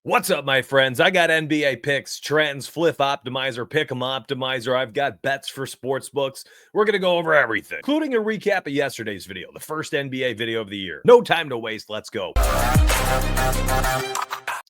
What's up, my friends? I got NBA picks, trends, flip optimizer, pick'em optimizer. I've got bets for sports books. We're going to go over everything, including a recap of yesterday's video, the first NBA video of the year. No time to waste. Let's go.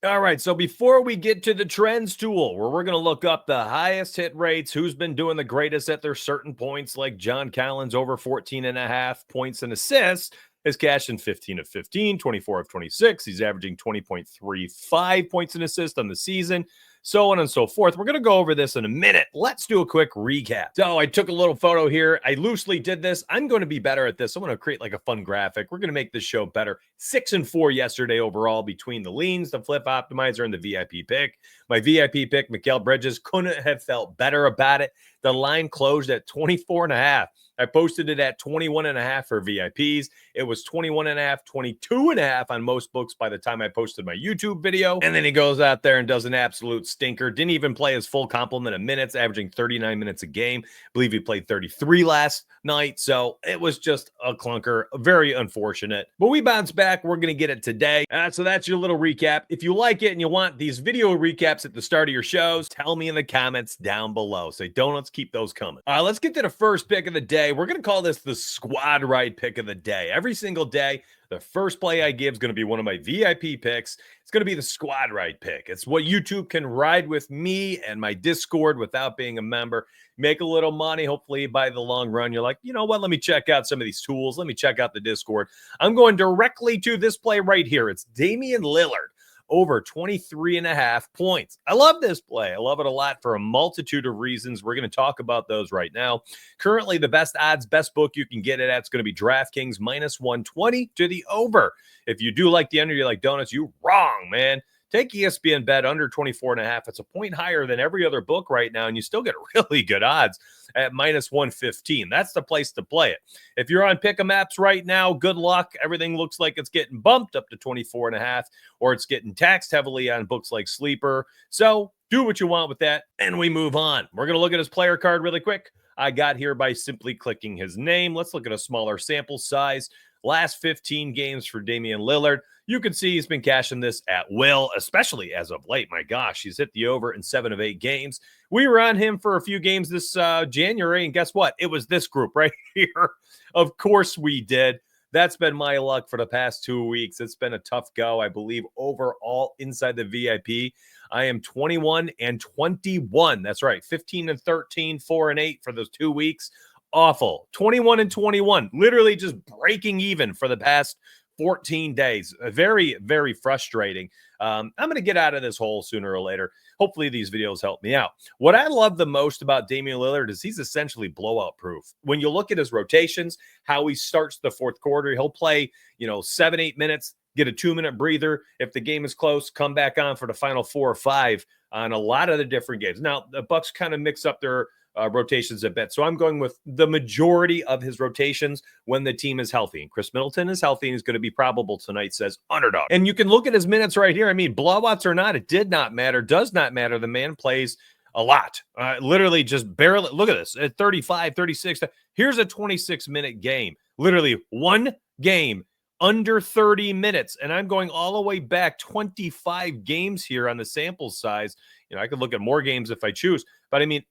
All right, so before we get to the trends tool, where we're going to look up the highest hit rates, who's been doing the greatest at their certain points, like John Collins over 14 and a half points and assists, is cashing 15 of 15, 24 of 26. He's averaging 20.35 points and assists on the season, so on and so forth. We're going to go over this in a minute. Let's do a quick recap. So I took a little photo here. I loosely did this. I'm going to be better at this. I'm going to create like a fun graphic. We're going to make this show better. 6-4 yesterday overall between the leans, the flip optimizer, and the VIP pick. My VIP pick, Mikal Bridges, couldn't have felt better about it. The line closed at 24 and a half. I posted it at 21 and a half for VIPs. It was 21 and a half, 22 and a half on most books by the time I posted my YouTube video. And then he goes out there and does an absolute stinker. Didn't even play his full complement of minutes, averaging 39 minutes a game. I believe he played 33 last night. So it was just a clunker. Very unfortunate. But we bounce back. We're going to get it today. So that's your little recap. If you like it and you want these video recaps at the start of your shows, tell me in the comments down below. Say donuts, keep those coming. Let's get to the first pick of the day. We're going to call this the squad ride pick of the day. Every single day, the first play I give is going to be one of my VIP picks. It's going to be the squad ride pick. It's what YouTube can ride with me and my Discord without being a member. Make a little money. Hopefully, by the long run, you're like, you know what? Let me check out some of these tools. Let me check out the Discord. I'm going directly to this play right here. It's Damian Lillard over 23 and a half points. I love this play. I love it a lot for a multitude of reasons. We're going to talk about those right now. Currently, the best odds, best book you can get it at is going to be DraftKings minus 120 to the over. If you do like the under, you like donuts, you wrong, man. Take ESPN bet under 24 and a half. It's a point higher than every other book right now, and you still get really good odds at minus 115. That's the place to play it. If you're on Pick'em apps right now, good luck. Everything looks like it's getting bumped up to 24 and a half, or it's getting taxed heavily on books like Sleeper. So do what you want with that, and we move on. We're going to look at his player card really quick. I got here by simply clicking his name. Let's look at a smaller sample size. Last 15 games for Damian Lillard. You can see he's been cashing this at will, especially as of late. My gosh, he's hit the over in 7 of 8 games. We were on him for a few games this January, and guess what? It was this group right here. Of course we did. That's been my luck for the past 2 weeks. It's been a tough go, I believe, overall inside the VIP. I am 21 and 21. That's right, 15 and 13, 4 and 8 for those 2 weeks. Awful. 21 and 21, literally just breaking even for the past 14 days. Very, very frustrating. I'm going to get out of this hole sooner or later. Hopefully these videos help me out. What I love the most about Damian Lillard is he's essentially blowout proof. When you look at his rotations, how he starts the fourth quarter, he'll play, 7-8 minutes, get a 2-minute breather. If the game is close, come back on for the final 4 or 5 on a lot of the different games. Now, the Bucks kind of mix up their rotations a bit. So I'm going with the majority of his rotations when the team is healthy. And Chris Middleton is healthy and is going to be probable tonight, says Underdog. And you can look at his minutes right here. I mean, blowouts or not, it did not matter, does not matter. The man plays a lot. Literally just barely. Look at this at 35, 36. Here's a 26-minute game. Literally one game under 30 minutes. And I'm going all the way back 25 games here on the sample size. I could look at more games if I choose. But I mean,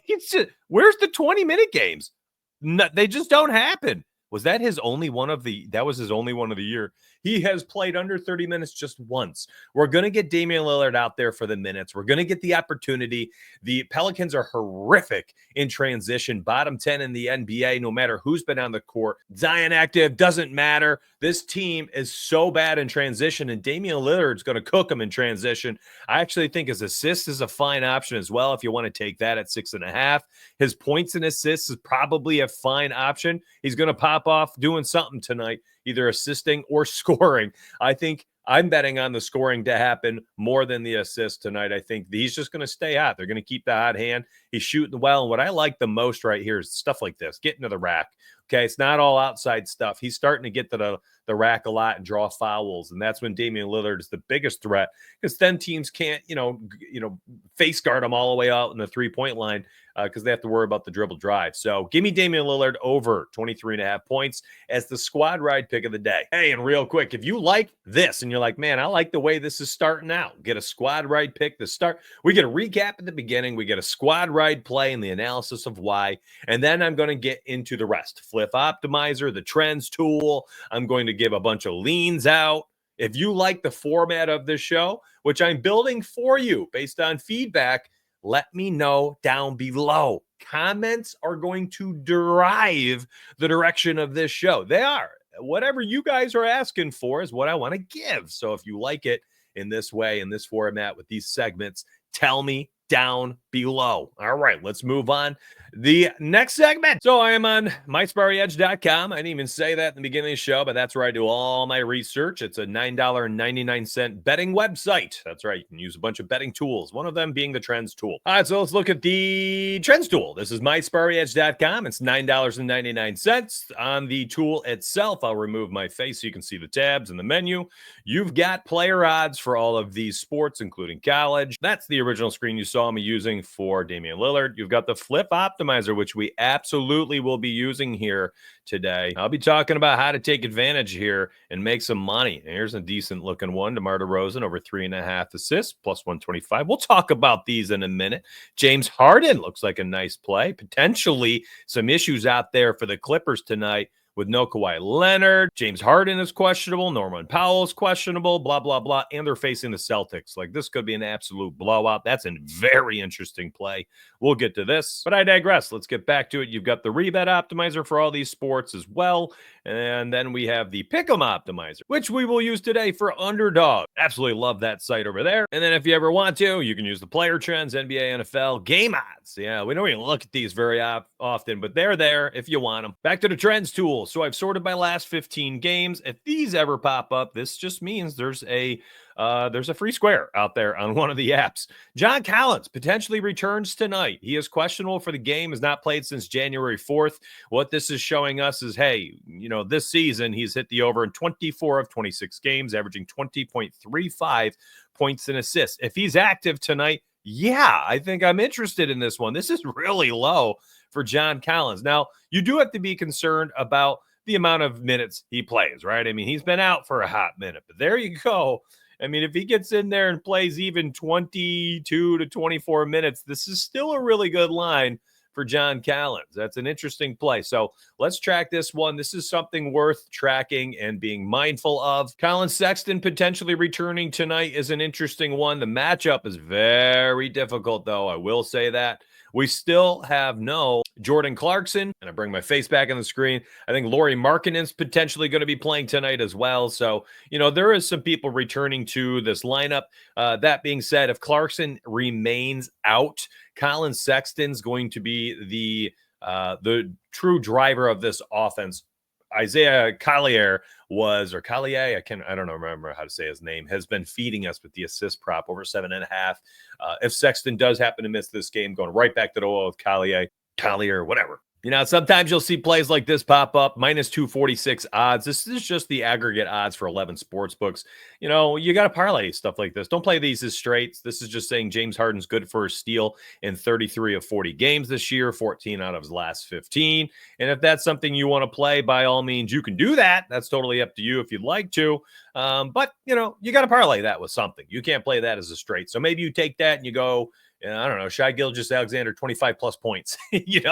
it's just, where's the 20-minute games? No, they just don't happen. Was that his only one of the, that was his only one of the year. He has played under 30 minutes just once. We're going to get Damian Lillard out there for the minutes. We're going to get the opportunity. The Pelicans are horrific in transition, bottom 10 in the NBA, no matter who's been on the court. Zion active, doesn't matter. This team is so bad in transition, and Damian Lillard's going to cook them in transition. I actually think his assist is a fine option as well if you want to take that at 6.5. His points and assists is probably a fine option. He's going to pop off doing something tonight, either assisting or scoring. I think I'm betting on the scoring to happen more than the assist tonight. I think he's just going to stay hot. They're going to keep the hot hand. He's shooting well. And what I like the most right here is stuff like this. Get into the rack. Okay, it's not all outside stuff. He's starting to get to the rack a lot and draw fouls, and that's when Damian Lillard is the biggest threat because then teams can't, face guard him all the way out in the 3-point line because they have to worry about the dribble drive. So give me Damian Lillard over 23.5 points as the squad ride pick of the day. Hey, and real quick, if you like this and you're like, man, I like the way this is starting out, get a squad ride pick to start. We get a recap at the beginning. We get a squad ride play and the analysis of why. And then I'm going to get into the rest. Flip Optimizer, the trends tool. I'm going to give a bunch of leans out. If you like the format of this show, which I'm building for you based on feedback, let me know down below. Comments are going to drive the direction of this show. They are. Whatever you guys are asking for is what I want to give. So if you like it in this way, in this format, with these segments, tell me down below. All right, let's move on. The next segment. So I am on myspartyedge.com. I didn't even say that in the beginning of the show, but that's where I do all my research. It's a $9.99 betting website. That's right. You can use a bunch of betting tools, one of them being the trends tool. All right, so let's look at the trends tool. This is myspartyedge.com. It's $9.99. On the tool itself, I'll remove my face so you can see the tabs and the menu. You've got player odds for all of these sports, including college. That's the original screen you saw me using for Damian Lillard. You've got the Flip Optimizer, which we absolutely will be using here today. I'll be talking about how to take advantage here and make some money. And here's a decent looking one. DeMar DeRozan over 3.5 assists, plus 125. We'll talk about these in a minute. James Harden looks like a nice play. Potentially some issues out there for the Clippers tonight with no Kawhi Leonard. James Harden is questionable. Norman Powell is questionable, blah, blah, blah. And they're facing the Celtics. Like, this could be an absolute blowout. That's a very interesting play. We'll get to this, but I digress. Let's get back to it. You've got the rebet optimizer for all these sports as well. And then we have the Pick'em optimizer, which we will use today for Underdog. Absolutely love that site over there. And then if you ever want to, you can use the player trends, NBA, NFL, game odds. Yeah, we don't even look at these very often, but they're there if you want them. Back to the trends tool. So I've sorted my last 15 games. If these ever pop up, this just means there's a free square out there on one of the apps. John Collins potentially returns tonight. He is questionable for the game, has not played since January 4th. What this is showing us is, hey, this season he's hit the over in 24 of 26 games, averaging 20.35 points and assists. If he's active tonight, yeah, I think I'm interested in this one. This is really low for John Collins. Now, you do have to be concerned about the amount of minutes he plays, right? I mean, he's been out for a hot minute, but there you go. I mean, if he gets in there and plays even 22 to 24 minutes, this is still a really good line for John Collins. That's an interesting play. So let's track this one. This is something worth tracking and being mindful of. Colin Sexton potentially returning tonight is an interesting one. The matchup is very difficult, though. I will say that. We still have no Jordan Clarkson, and I bring my face back on the screen. I think Lauri Markkanen's potentially going to be playing tonight as well. So, there is some people returning to this lineup. That being said, if Clarkson remains out, Colin Sexton's going to be the true driver of this offense. Isaiah Collier I don't remember how to say his name, has been feeding us with the assist prop over 7.5. If Sexton does happen to miss this game, going right back to the oil of Collier, whatever. Sometimes you'll see plays like this pop up, minus 246 odds. This is just the aggregate odds for 11 sports books. You got to parlay stuff like this. Don't play these as straights. This is just saying James Harden's good for a steal in 33 of 40 games this year, 14 out of his last 15. And if that's something you want to play, by all means, you can do that. That's totally up to you if you'd like to. But, you got to parlay that with something. You can't play that as a straight. So maybe you take that and you go, I don't know, Shai Gilgeous-Alexander, 25 plus points,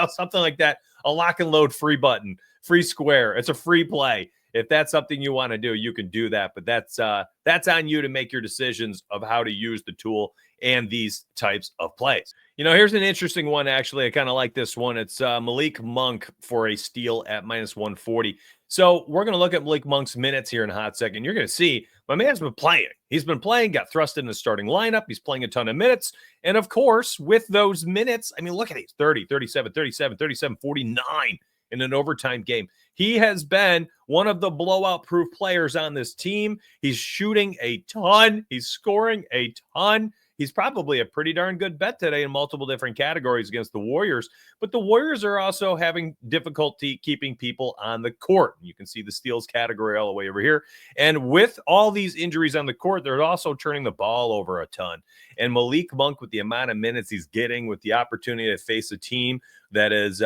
something like that. A lock and load free button, free square. It's a free play. If that's something you want to do, you can do that. But that's on you to make your decisions of how to use the tool and these types of plays. Here's an interesting one, actually. I kind of like this one. It's Malik Monk for a steal at minus 140. So we're going to look at Malik Monk's minutes here in a hot second. You're going to see my man's been playing. He's been playing, got thrust in the starting lineup. He's playing a ton of minutes. And of course, with those minutes, I mean, look at these 30, 37, 37, 37, 49 in an overtime game. He has been one of the blowout-proof players on this team. He's shooting a ton. He's scoring a ton. he's probably a pretty darn good bet today in multiple different categories against the Warriors. But the Warriors are also having difficulty keeping people on the court. You can see the steals category all the way over here. And with all these injuries on the court, they're also turning the ball over a ton. And Malik Monk, with the amount of minutes he's getting, with the opportunity to face a team that is,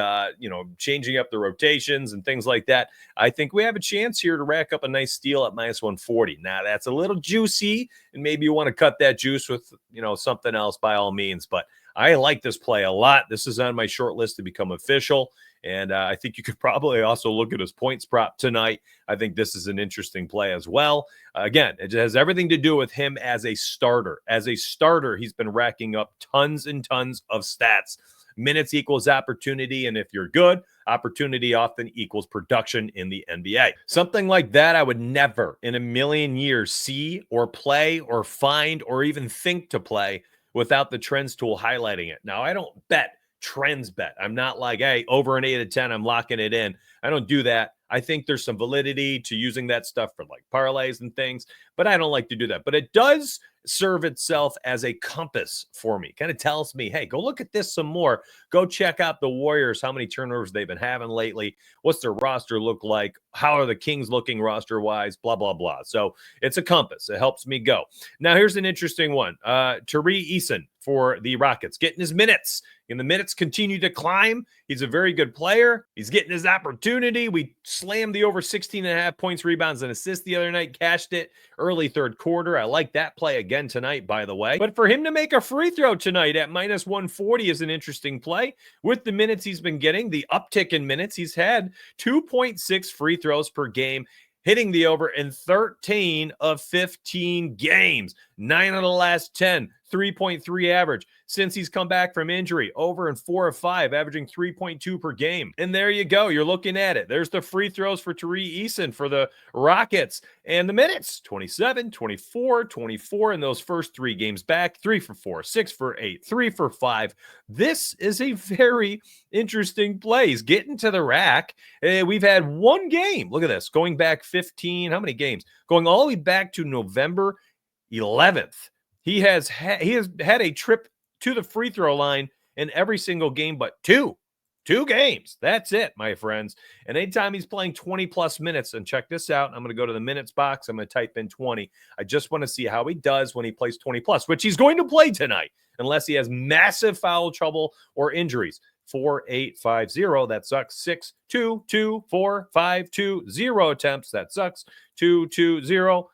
changing up the rotations and things like that, I think we have a chance here to rack up a nice steal at minus 140. Now, that's a little juicy, and maybe you want to cut that juice with, something else by all means. But I like this play a lot. This is on my short list to become official. And I think you could probably also look at his points prop tonight. I think this is an interesting play as well. Again, it has everything to do with him as a starter. As a starter, he's been racking up tons and tons of stats. Minutes equals opportunity, and if you're good, opportunity often equals production in the NBA. Something like that I would never in a million years see or play or find or even think to play without the trends tool highlighting it. Now, I don't bet trends bet. I'm not like, hey, over an 8 out of 10, I'm locking it in. I don't do that. I think there's some validity to using that stuff for like parlays and things, but I don't like to do that. But it does serve itself as a compass for me. Kind of tells me, hey, go look at this some more. Go check out the Warriors, how many turnovers they've been having lately. What's their roster look like? How are the Kings looking roster-wise? Blah, blah, blah. So it's a compass. It helps me go. Now, here's an interesting one. Tari Eason for the Rockets, getting his minutes. And the minutes continue to climb. He's a very good player. He's getting his opportunity. We slammed the over 16.5 points, rebounds, and assists the other night. Cashed it early third quarter. I like that play again tonight, by the way. But for him to make a free throw tonight at minus 140 is an interesting play. With the minutes he's been getting, the uptick in minutes, he's had 2.6 free throws per game, hitting the over in 13 of 15 games. 9 of the last 10, 3.3 average. Since he's come back from injury, over in 4 of 5, averaging 3.2 per game. And there you go. You're looking at it. There's the free throws for Tari Eason for the Rockets. And the minutes, 27, 24, 24 in those first 3 games back. 3 for 4, 6 for 8, 3 for 5. This is a very interesting play. He's getting to the rack. We've had one game. Look at this. Going back 15. How many games? Going all the way back to November 11th. He has had a trip to the free throw line in every single game but two games. That's it, my friends. And anytime he's playing 20 plus minutes, and check this out, I'm going to go to the minutes box. I'm going to type in 20. I just want to see how he does when he plays 20 plus, which he's going to play tonight, unless he has massive foul trouble or injuries. 4-8-5-0. That sucks. 6-2-2-4-5-2, 0 attempts. That sucks. 2-2-0.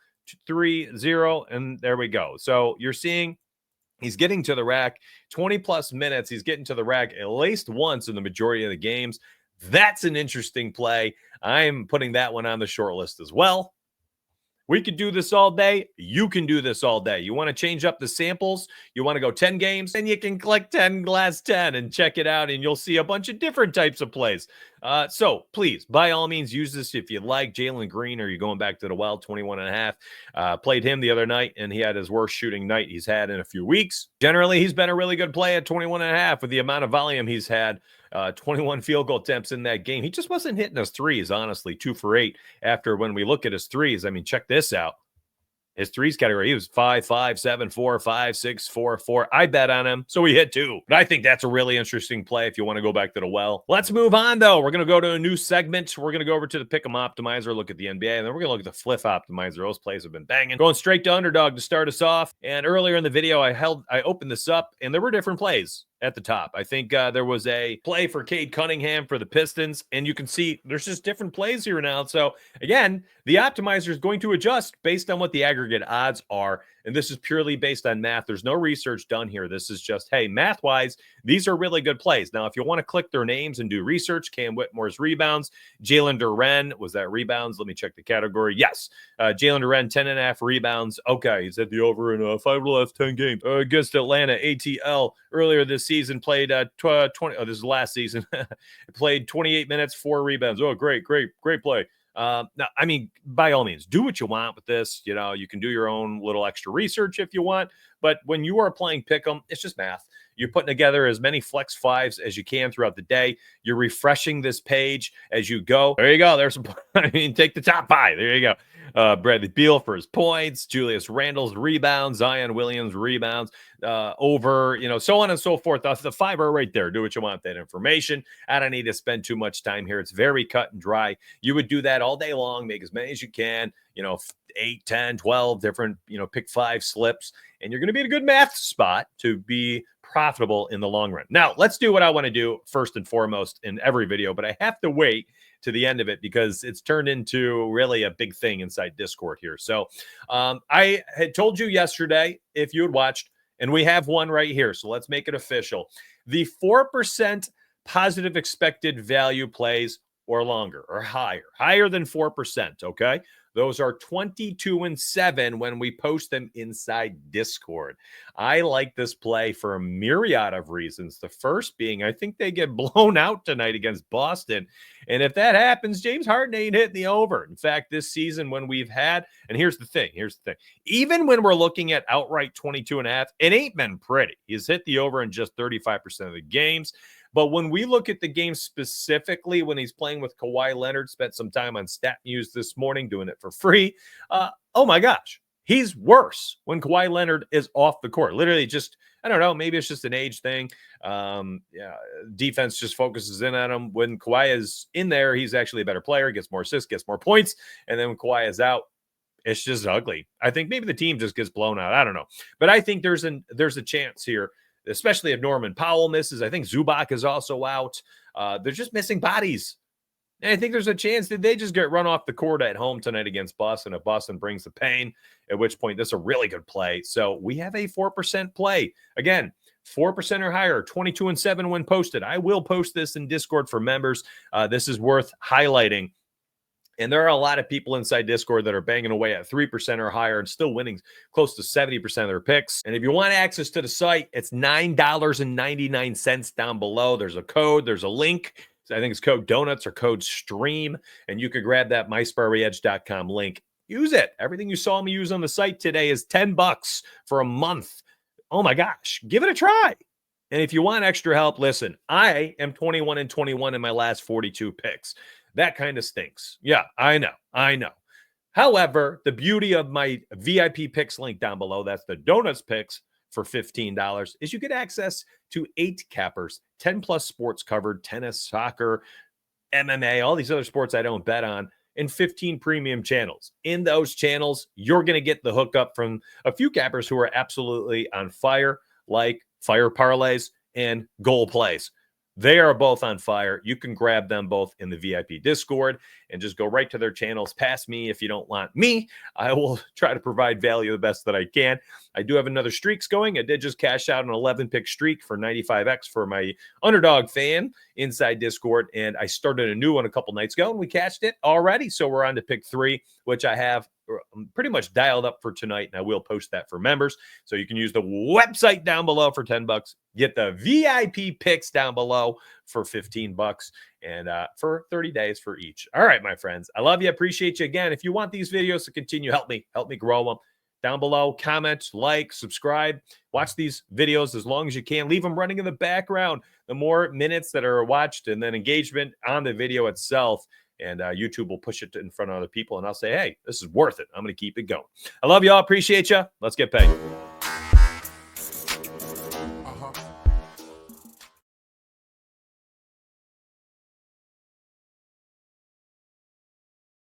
3-0, and there we go. So you're seeing he's getting to the rack 20 plus minutes. He's getting to the rack at least once in the majority of the games. That's an interesting play. I'm putting that one on the short list as well. We could do this all day. You can do this all day. You want to change up the samples? You want to go 10 games? Then you can click 10 last 10 and check it out, and you'll see a bunch of different types of plays. So please, by all means, use this if you like. Jalen Green, or you're going back to the well, 21.5. Played him the other night, and he had his worst shooting night he's had in a few weeks. Generally, he's been a really good play at 21.5 with the amount of volume he's had. 21 field goal attempts in that game. He just wasn't hitting his threes, honestly. 2 for 8 after when we look at his threes. I mean, check this out. His threes category, he was 5, 5, 7, 4, 5, 6, 4, 4. I bet on him, so he hit 2. But I think that's a really interesting play if you want to go back to the well. Let's move on, though. We're going to go to a new segment. We're going to go over to the Pick'em Optimizer, look at the NBA, and then we're going to look at the Fliff Optimizer. Those plays have been banging. Going straight to Underdog to start us off. And earlier in the video, I opened this up, and there were different plays at the top. I think there was a play for Cade Cunningham for the Pistons, and you can see there's just different plays here now. So again, the optimizer is going to adjust based on what the aggregate odds are, and this is purely based on math. There's no research done here. This is just, hey, math-wise, these are really good plays. Now, if you want to click their names and do research, Cam Whitmore's rebounds, Jalen Duren, was that rebounds? Let me check the category. Yes, Jalen Duren, 10.5 rebounds. Okay, he's at the over in 5 of the last 10 games. Against Atlanta, ATL, earlier this season, played 20. Oh, this is last season. Played 28 minutes, 4 rebounds. Oh, great play. Now, I mean, by all means, do what you want with this. You know, you can do your own little extra research if you want. But when you are playing Pick'em, it's just math. You're putting together as many flex fives as you can throughout the day. You're refreshing this page as you go. There you go. There's some, I mean, take the top 5. There you go. Bradley Beal for his points, Julius Randle's rebounds, Zion Williams rebounds, over, so on and so forth. The fiber right there. Do what you want with that information. I don't need to spend too much time here. It's very cut and dry. You would do that all day long, make as many as you can, 8, 10, 12 different, pick 5 slips, and you're going to be in a good math spot to be profitable in the long run. Now, let's do what I want to do first and foremost in every video, but I have to wait to the end of it because it's turned into really a big thing inside Discord here. So I had told you yesterday, if you had watched, and we have one right here, so let's make it official. The 4% positive expected value plays or longer or higher than 4%, okay? Those are 22-7 when we post them inside Discord. I like this play for a myriad of reasons. The first being, I think they get blown out tonight against Boston. And if that happens, James Harden ain't hitting the over. In fact, this season when we've had, and here's the thing. Even when we're looking at outright 22.5, it ain't been pretty. He's hit the over in just 35% of the games. But when we look at the game specifically, when he's playing with Kawhi Leonard, spent some time on StatMuse this morning doing it for free. Oh my gosh, he's worse when Kawhi Leonard is off the court. Literally just, I don't know, maybe it's just an age thing. Defense just focuses in on him. When Kawhi is in there, he's actually a better player, gets more assists, gets more points. And then when Kawhi is out, it's just ugly. I think maybe the team just gets blown out. I don't know. But I think there's a chance here, especially if Norman Powell misses. I think Zubac is also out. They're just missing bodies. And I think there's a chance that they just get run off the court at home tonight against Boston. If Boston brings the pain, at which point this is a really good play. So we have a 4% play. Again, 4% or higher, 22-7 when posted. I will post this in Discord for members. This is worth highlighting. And there are a lot of people inside Discord that are banging away at 3% or higher and still winning close to 70% of their picks. And if you want access to the site, it's $9.99 down below. There's a code, there's a link. I think it's code donuts or code stream. And you could grab that mysparryedge.com link. Use it. Everything you saw me use on the site today is $10 for a month. Oh my gosh, give it a try. And if you want extra help, listen, I am 21-21 in my last 42 picks. That kind of stinks. Yeah, I know. However, the beauty of my VIP picks link down below, that's the Donuts picks for $15, is you get access to 8 cappers, 10 plus sports covered, tennis, soccer, MMA, all these other sports I don't bet on, and 15 premium channels. In those channels, you're going to get the hookup from a few cappers who are absolutely on fire, like Fire Parlays and Goal Plays. They are both on fire. You can grab them both in the VIP Discord and just go right to their channels. Past me if you don't want me. I will try to provide value the best that I can. I do have another streaks going. I did just cash out an 11-pick streak for 95X for my Underdog fan inside Discord, and I started a new one a couple nights ago, and we cashed it already. So we're on to pick 3, which I have pretty much dialed up for tonight, and I will post that for members. So you can use the website down below for $10. Get the VIP picks down below for $15 and for 30 days for each. All right, my friends. I love you. Appreciate you again. If you want these videos to continue, help me grow them. Down below, comment, like, subscribe. Watch these videos as long as you can. Leave them running in the background. The more minutes that are watched and then engagement on the video itself, and YouTube will push it in front of other people, and I'll say, hey, this is worth it. I'm going to keep it going. I love you all. Appreciate you. Let's get paid.